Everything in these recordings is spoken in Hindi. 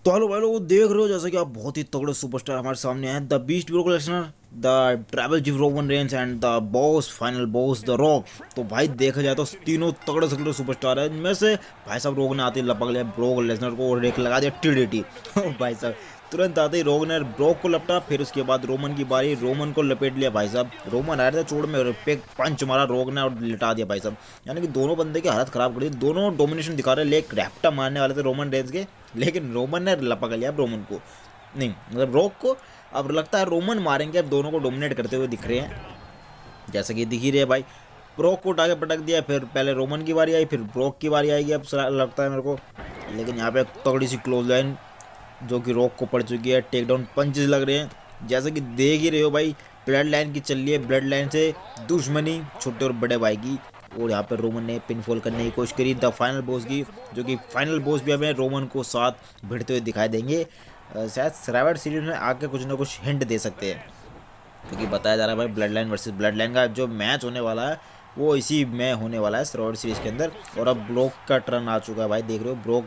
तो हेलो भाई लोग देख रहे हो जैसा कि आप बहुत ही तगड़े सुपरस्टार हमारे सामने हैं। The beast broke Lesnar, the travel chief Roman Reigns and the boss final boss the rock. तो भाई देखा जाए तो तीनों तगड़े तगड़े सुपरस्टार है। इनमें से भाई साहब रोग ने आते ही लपक लिया ब्रोक लेसनर को और एक लगा दिया टीडीटी। भाई साहब तुरंत आते ही रोग ने ब्रोक को लपटा, फिर उसके बाद रोमन की बारी, रोमन को लपेट लिया भाई साहब। रोमन आ रहे थे चोट में और एक पंच मारा रोग ने और लिटा दिया भाई साहब। यानी कि दोनों बंदे की हालत खराब कर दी, दोनों डोमिनेशन दिखा रहे, लेक रैप्टा मारने वाले थे रोमन रेंज के, लेकिन रोमन ने लपक लिया रोमन को, नहीं मतलब रॉक को। अब लगता है रोमन मारेंगे, अब दोनों को डोमिनेट करते हुए दिख रहे हैं जैसा कि दिख ही रहे भाई। ब्रोक को उठा के पटक दिया, फिर पहले रोमन की बारी आई, फिर ब्रोक की बारी आएगी अब लगता है मेरे को। लेकिन यहाँ पे तगड़ी सी क्लोज लाइन जो कि रॉक को पड़ चुकी है, टेक डाउन पंचेस लग रहे हैं जैसे कि देख ही रहे हो भाई। ब्लड लाइन की चल रही है, ब्लड लाइन से दुश्मनी छोटे और बड़े भाई की। और यहाँ पे रोमन ने पिनफॉल करने की कोशिश करी द फाइनल बॉस की, जो कि फाइनल बॉस भी हमें रोमन को साथ भिड़ते हुए दिखाई देंगे। शायद सर्वाइवर सीरीज में आके कुछ ना कुछ हिंट दे सकते हैं, क्योंकि बताया जा रहा है भाई blood line versus blood line का जो मैच होने वाला है वो इसी में होने वाला है सर्वाइवर सीरीज के अंदर। और अब ब्रोक का टर्न आ चुका है भाई, देख रहे हो ब्रोक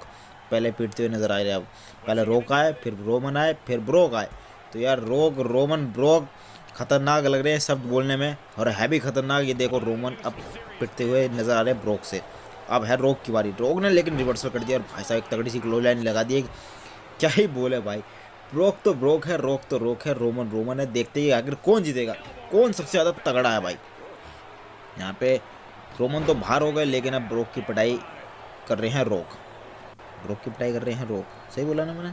पहले पीटते हुए नजर आ रहे हैं। अब पहले रोक आए, फिर रोमन आए, फिर ब्रोक आए। तो यार रोक रोमन ब्रोक खतरनाक लग रहे हैं शब्द बोलने में, और है भी खतरनाक। ये देखो रोमन अब पिटते हुए नजर आ रहे हैं ब्रोक से। अब है रोक की बारी, रोक ने लेकिन रिवर्सल कर दिया और भाई साहब एक तगड़ी सी क्लोज लाइन लगा दी। क्या ही बोले भाई, ब्रोक तो ब्रोक है, रोक तो रोक है, रोमन रोमन है। देखते ही आखिर कौन जीतेगा, कौन सबसे ज़्यादा तगड़ा है भाई। यहाँ पे रोमन तो बाहर हो गए, लेकिन अब ब्रोक की पिटाई कर रहे हैं रोक, ब्रोक की पिटाई कर रहे हैं रोक, सही बोला ना मैंने?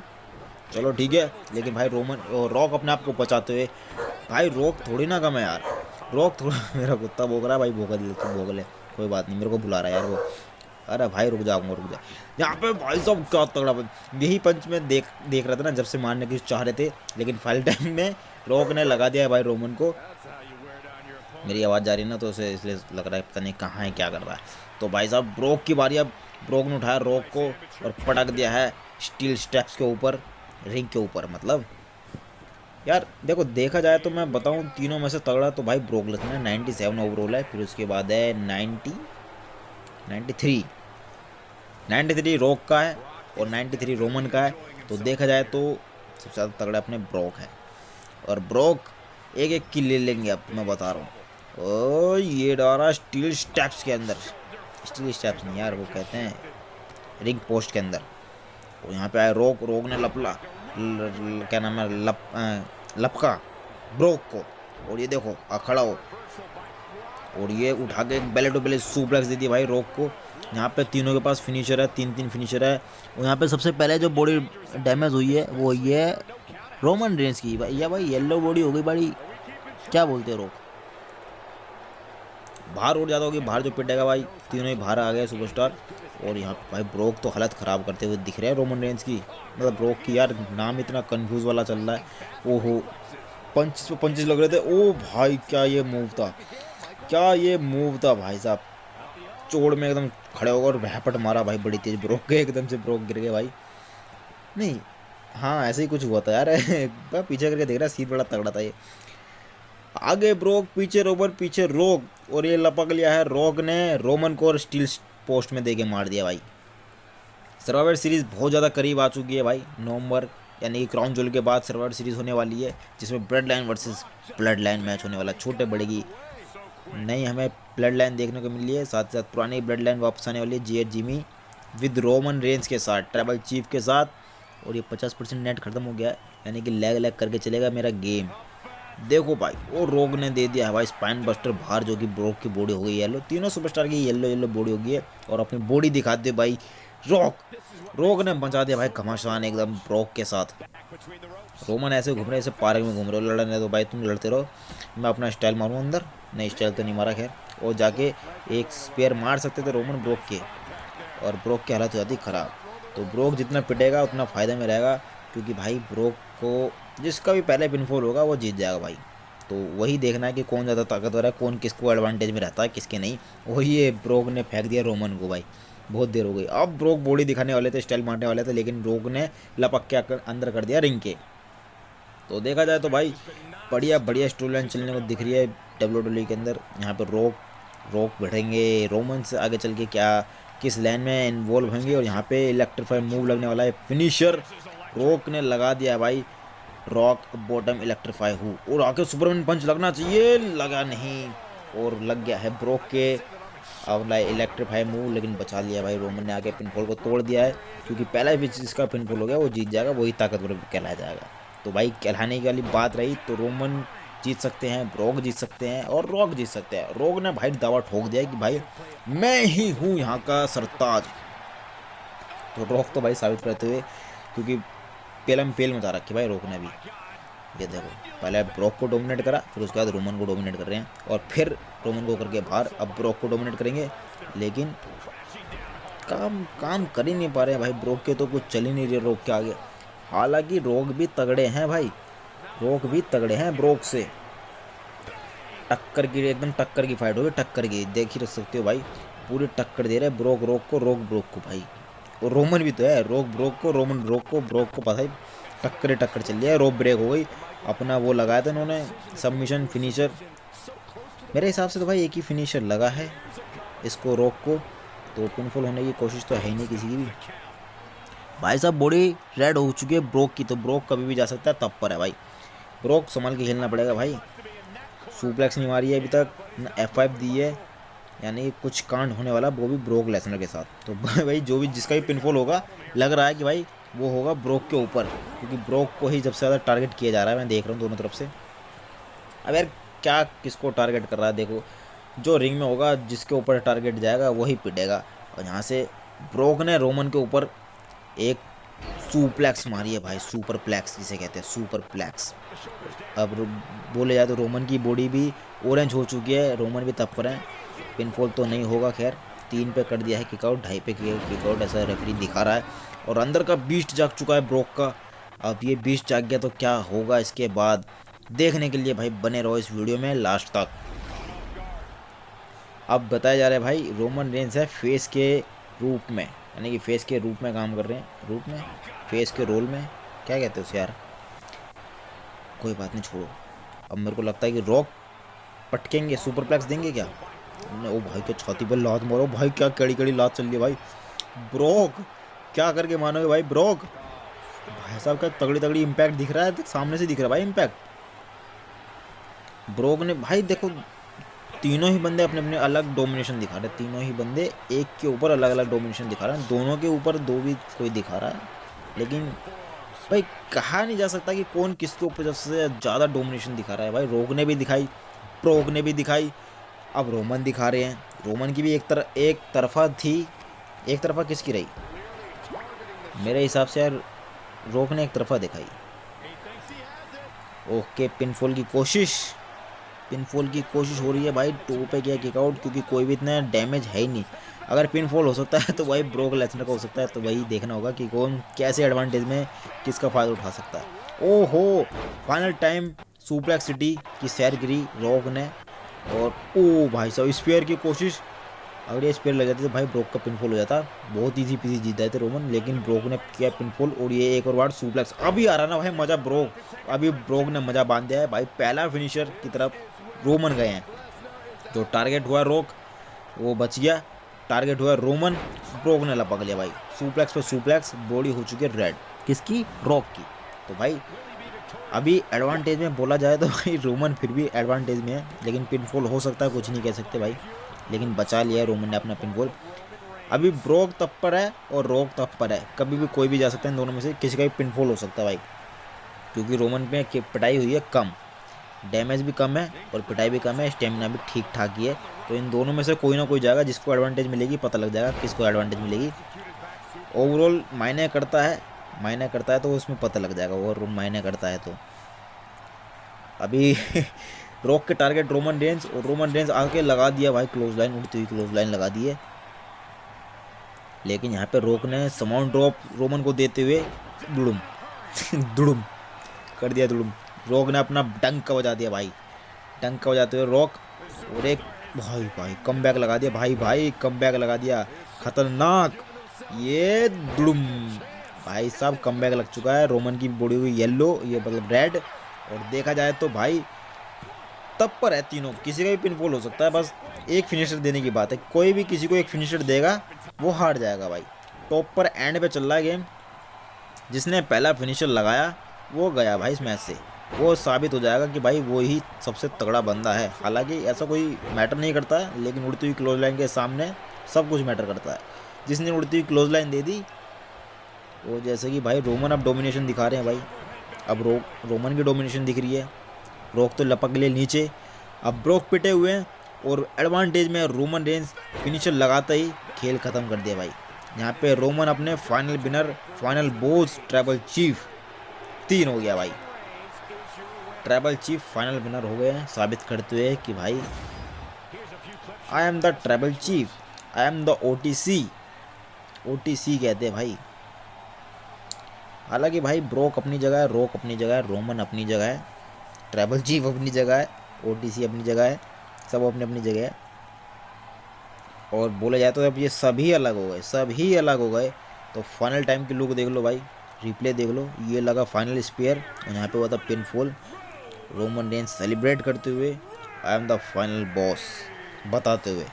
चलो ठीक है। लेकिन भाई रोमन और रॉक अपने आप को बचाते हुए, भाई रॉक थोड़ी ना कम है यार, रॉक थोड़ा मेरा कुत्ता भोग रहा है भाई, भोग ले तो भोग ले, कोई बात नहीं, मेरे को बुला रहा है यार वो। अरे भाई रुक जाऊंगा, रुक जा। यहाँ पे भाई साहब क्या तगड़ा यही पंच में देख रहा था ना, जब से मारने की चाह रहे थे, लेकिन फाइल टाइम में रॉक ने लगा दिया है भाई रोमन को। मेरी आवाज़ जा रही है ना तो उसे इसलिए लग रहा है पता नहीं कहाँ है, क्या कर रहा है। तो भाई साहब ब्रोक की बारी, अब ब्रोक ने उठाया रॉक को और पटक दिया है स्टील स्टेप्स के ऊपर, रिंग के ऊपर। मतलब यार देखो देखा जाए तो मैं बताऊं तीनों में से तगड़ा तो भाई ब्रोक लेसनर है, 97 ओवरऑल है। फिर उसके बाद है 93 रॉक का है और 93 रोमन का है। तो देखा जाए तो सबसे ज़्यादा तगड़ा अपने ब्रोक है, और ब्रोक एक एक किल ले लेंगे अब मैं बता रहा हूँ। ओ ये डारा स्टील स्टेप्स के अंदर, स्टील स्टेप्स नहीं यार वो कहते हैं रिंग पोस्ट के अंदर। और यहाँ पे आए रोक, रोक ने क्या नाम है लपका ब्रोक को, और ये देखो खड़ा हो, और ये उठा के बेले टू बेले सुप्लेक्स दे दी भाई रोक को। यहाँ पे तीनों के पास फिनिशर है, तीन फिनिशर है। और यहाँ पे सबसे पहले जो बॉडी डैमेज हुई है वो ये रोमन रेंज की भाई, या भाई येलो बॉडी हो गई बड़ी, क्या बोलते हैं रोक, बाहर उड़ जाता होगी, बाहर जो पिटेगा भाई, तीनों ही बाहर आ गए सुपरस्टार। और यहाँ भाई ब्रोक तो हालत ख़राब करते हुए दिख रहे हैं रोमन रेंज की, मतलब ब्रोक की यार नाम इतना कंफ्यूज वाला चल रहा है। ओहो पंच पे पंचेस लग रहे थे, ओ भाई क्या ये मूव था, क्या ये मूव था भाई साहब। चोड़ में एकदम खड़े होकर और वहपट मारा भाई बड़ी तेज ब्रोक के, एकदम से ब्रोक गिर गए भाई। नहीं हाँ ऐसे ही कुछ हुआ था यार पीछे करके देख रहा, सीन बड़ा तगड़ा था ये। आगे ब्रोक, पीछे रोमन, पीछे रोक, और ये लपक लिया है रॉक ने रोमन को और स्टील पोस्ट में देके मार दिया भाई। सर्वाइवर सीरीज बहुत ज़्यादा करीब आ चुकी है भाई, नवंबर यानी कि क्राउन ज्वेल के बाद सर्वाइवर सीरीज होने वाली है, जिसमें blood line versus blood line match होने वाला है। छोटे बड़े की नहीं हमें ब्लड लाइन देखने को मिली है, साथ साथ पुरानी ब्लड लाइन वापस आने वाली है, जी जिमी विद रोमन रेंज के साथ, ट्रैवल चीफ के साथ। और ये 50% नेट खत्म हो गया है, यानी कि लैग लैग करके चलेगा मेरा गेम। देखो भाई वो रोग ने दे दिया है भाई स्पाइन बस्टर बाहर, जो कि ब्रोक की बॉडी हो गई येलो, तीनों सुपरस्टार की येलो येलो बॉडी हो गई है। और अपनी बॉडी दिखाते भाई रोग ने बचा दिया भाई घमासान एकदम ब्रोक के साथ। रोमन ऐसे घूम रहे, ऐसे पार्क में घूम रहे हो, लड़ने तो भाई तुम लड़ते रहो, मैं अपना स्टाइल मारूँ अंदर। नहीं स्टाइल तो नहीं मारा खैर, और जाके एक स्पेयर मार सकते थे रोमन ब्रोक के, और ब्रोक की हालत हो जाती ख़राब। तो ब्रोक जितना पिटेगा उतना फ़ायदे में रहेगा, क्योंकि भाई ब्रोक को जिसका भी पहले पिनफॉल होगा वो जीत जाएगा भाई। तो वही देखना है कि कौन ज़्यादा ताकतवर है, कौन किसको एडवांटेज में रहता है किसके नहीं। वही ये ब्रोक ने फेंक दिया रोमन को भाई, बहुत देर हो गई। अब ब्रोक बॉडी दिखाने वाले थे, स्टाइल मारने वाले थे, लेकिन ब्रोक ने लपक के अंदर कर दिया रिंग के। तो देखा जाए तो भाई बढ़िया बढ़िया स्टोरी लाइन चलने को दिख रही है WWE के अंदर। यहाँ पर रोक बढ़ेंगे रोमन से आगे चल के क्या किस लाइन में इन्वॉल्व होंगे, और यहाँ पे इलेक्ट्रीफाई मूव लगने वाला है फिनिशर, रॉक ने लगा दिया भाई रॉक बॉटम इलेक्ट्रीफाई हूँ, और आके सुपरमैन पंच लगना चाहिए, लगा नहीं और लग गया है ब्रोक के अब इलेक्ट्रीफाई मूव, लेकिन बचा लिया भाई। रोमन ने आके पिनफॉल को तोड़ दिया है, क्योंकि पहला भी जिसका पिनफॉल हो गया वो जीत जाएगा, वही ताकतवर कहलाया जाएगा। तो भाई कहलाने की वाली बात रही तो रोमन जीत सकते हैं, ब्रोक जीत सकते हैं और रॉक जीत सकते हैं। रॉक ने भाई दावा ठोक दिया कि भाई मैं ही हूँ यहाँ का सरताज। तो रॉक तो भाई साबित करते हुए, क्योंकि पेलम पेल मचा रखी भाई रॉक ने भी। ये देखो पहले ब्रोक को डोमिनेट करा, फिर उसके बाद रोमन को डोमिनेट कर रहे हैं, और फिर रोमन को करके बाहर, अब ब्रोक को डोमिनेट करेंगे, लेकिन काम कर ही नहीं पा रहे हैं भाई। ब्रोक के तो कुछ चल ही नहीं रहे रॉक के आगे। हालांकि रॉक भी तगड़े हैं भाई, रॉक भी तगड़े हैं ब्रोक से। टक्कर की एकदम टक्कर की फाइट होगी, टक्कर की देख ही रख सकते हो भाई, पूरी टक्कर दे रहे हैं ब्रोक रॉक को, रॉक ब्रोक को भाई। और रोमन भी तो है, रॉक ब्रोक को, रोमन रॉक को, ब्रोक को, पता है टक्कर चल रही है। रोप ब्रेक हो गई, अपना वो लगाया था उन्होंने सबमिशन फिनिशर। मेरे हिसाब से तो भाई एक ही फिनिशर लगा है इसको रॉक को, तो पिनफॉल होने की कोशिश तो है ही नहीं किसी की भी। भाई साहब बॉडी रेड हो चुकी है ब्रोक की, तो ब्रोक कभी भी जा सकता है, तब पर है भाई। ब्रोक संभाल के खेलना पड़ेगा भाई। सुप्लेक्स नहीं मारी है अभी तक, ना F5 दी है, यानी कुछ कांड होने वाला वो भी ब्रोक लेसनर के साथ। तो भाई जो भी जिसका भी पिनफॉल होगा, लग रहा है कि भाई वो होगा ब्रोक के ऊपर, क्योंकि ब्रोक को ही सबसे ज़्यादा टारगेट किया जा रहा है। मैं देख रहा हूँ दोनों तरफ से। अब यार क्या किसको टारगेट कर रहा है, देखो जो रिंग में होगा जिसके ऊपर टारगेट जाएगा वही पिटेगा। और यहाँ से ब्रोक ने रोमन के ऊपर एक सुप्लेक्स मारी है भाई, सुपर प्लेक्स जिसे कहते हैं, सुपर प्लेक्स। अब बोले जाए तो रोमन की बॉडी भी ऑरेंज हो चुकी है, रोमन भी तब पर है। पिनफॉल तो नहीं होगा खैर, 3 पे कर दिया है किकआउट, 2.5 पे किकआउट ऐसा रेफरी दिखा रहा है। और अंदर का बीस्ट जाग चुका है ब्रोक का। अब ये बीस्ट जाग गया तो क्या होगा इसके बाद, देखने के लिए भाई बने रहो इस वीडियो में लास्ट तक। अब बताया जा रहा है भाई रोमन रेंस है फेस के रूप में, यानी कि फेस के रूप में काम कर रहे हैं, रूप में फेस के रोल में, क्या कहते हैं उसे यार, कोई बात नहीं छोड़ो। अब मेरे को लगता है कि रॉक पटकेंगे, सुपर प्लेक्स देंगे क्या। ओ भाई क्या छाती पर लात मारो भाई, क्या कड़ी कड़ी लात चल रही है भाई। ब्रोक क्या करके मानोगे भाई, ब्रोक भाई साहब का तगड़ी तगड़ी इम्पैक्ट दिख रहा है, सामने से दिख रहा है भाई इम्पैक्ट। ब्रोक ने भाई देखो तीनों ही बंदे अपने अपने अलग डोमिनेशन दिखा रहे हैं, तीनों ही बंदे एक के ऊपर अलग अलग डोमिनेशन दिखा रहे हैं, दोनों के ऊपर दो भी कोई दिखा रहा है, लेकिन भाई कहा नहीं जा सकता कि कौन किसके ऊपर सबसे ज़्यादा डोमिनेशन दिखा रहा है। भाई रॉक ने भी दिखाई, ब्रोक ने भी दिखाई, अब रोमन दिखा रहे हैं। रोमन की भी एक तरफा थी, एक तरफा किसकी रही मेरे हिसाब से यार, रॉक ने एक तरफा दिखाई। ओके पिनफॉल की कोशिश हो रही है भाई, 2 पे किया किकआउट, क्योंकि कोई भी इतना डैमेज है ही नहीं। अगर पिनफॉल हो सकता है तो भाई ब्रोक लेसनर का हो सकता है, तो वही देखना होगा कि कौन कैसे एडवांटेज में किसका फ़ायदा उठा सकता है। ओहो फाइनल टाइम सुप्लेक्स सिटी की सैर गिरी रॉक ने, और ओ भाई साहब स्पेयर की कोशिश, अगर ये स्पेयर लग जाती तो भाई ब्रोक का पिनफॉल हो जाता, बहुत इजी पीजी जीत जाते रोमन, लेकिन ब्रोक ने किया पिनफॉल। और ये एक और बार सुप्लेक्स, अभी आ रहा ना भाई मज़ा ब्रोक, अभी ब्रोक ने मज़ा बांध दिया है भाई। पहला फिनिशर की तरफ रोमन गए हैं, जो टारगेट हुआ रॉक वो बच गया, टारगेट हुआ रोमन, ब्रोक ने लपक लिया भाई। सुप्लेक्स पे सुप्लेक्स, बॉडी हो चुकी है रेड, किसकी, रॉक की। तो भाई अभी एडवांटेज में बोला जाए तो भाई रोमन फिर भी एडवांटेज में है, लेकिन पिनफॉल हो सकता है, कुछ नहीं कह सकते भाई, लेकिन बचा लिया है रोमन ने अपना पिनफॉल। अभी ब्रोक तब पर है और रॉक तब पर है, कभी भी कोई भी जा सकता है इन दोनों में से, किसी का भी पिनफॉल हो सकता है भाई, क्योंकि रोमन पे पिटाई हुई है कम, डैमेज भी कम है और पिटाई भी कम है, स्टेमिना भी ठीक ठाक ही है। तो इन दोनों में से कोई ना कोई जाएगा, जिसको एडवांटेज मिलेगी पता लग जाएगा किसको एडवांटेज मिलेगी। ओवरऑल मायने करता है तो उसमें पता लग जाएगा, और मायने करता है तो अभी रॉक के टारगेट रोमन रेंस, और रोमन रेंस आके लगा दिया भाई क्लोज लाइन, उड़ती हुई क्लोज लाइन लगा दी है। लेकिन यहाँ पे रॉक ने समाउंट ड्रॉप रोमन को देते हुए दुड़ुम दुड़ुम कर दिया, दुड़ुम। रॉक ने अपना डंक बजा दिया भाई, डंक बजाते हुए रॉक, और एक भाई कम बैक लगा दिया, भाई कम बैक लगा दिया, खतरनाक, ये दुड़ुम भाई साहब कम बैक लग चुका है। रोमन की बॉडी हुई येलो, ये मतलब रेड, और देखा जाए तो भाई तब पर है तीनों, किसी का भी पिनफॉल हो सकता है, बस एक फिनिशर देने की बात है, कोई भी किसी को एक फिनिशर देगा वो हार जाएगा भाई। टॉप पर एंड पे चल रहा है गेम, जिसने पहला फिनिशर लगाया वो गया भाई इस मैच से। वो साबित हो जाएगा कि भाई वो ही सबसे तगड़ा बंदा है। हालांकि ऐसा कोई मैटर नहीं करता है, लेकिन उड़ती हुई क्लोज लाइन के सामने सब कुछ मैटर करता है। जिसने उड़ती हुई क्लोज लाइन दे दी वो, जैसे कि भाई रोमन अब डोमिनेशन दिखा रहे हैं भाई। अब रोमन की डोमिनेशन दिख रही है। रोक तो लपक गए नीचे, अब ब्रोक पिटे हुए हैं और एडवांटेज में रोमन रेंज फिनिशर लगाते ही खेल ख़त्म कर दिया भाई। यहाँ पे रोमन अपने final winner, final boss tribal chief 3 हो गया भाई। ट्राइबल चीफ फाइनल विनर हो गए हैं, साबित करते हुए कि भाई I am the tribal chief, I am the OTC। OTC कहते हैं भाई। हालांकि भाई ब्रोक अपनी जगह है, रोक अपनी जगह है, रोमन अपनी जगह है, ट्राइबल चीफ अपनी जगह है, OTC अपनी जगह है, सब अपनी अपनी जगह है। और बोला जाए तो अब ये सभी अलग हो गए, सभी अलग हो गए। तो फाइनल टाइम की लुक देख लो भाई, रिप्ले देख लो। ये लगा फाइनल स्पेयर और यहाँ पे हुआ था पिनफॉल। रोमन रेंज सेलिब्रेट करते हुए I am the final boss बताते हुए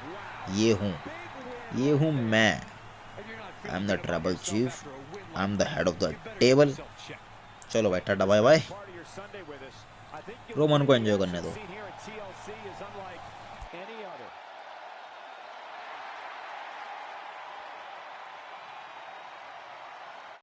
ये हूँ मैं, I am the tribal chief, I am the head of the table. चलो भाई टाटा बाय बाय, रोमन को एंजॉय करने दो।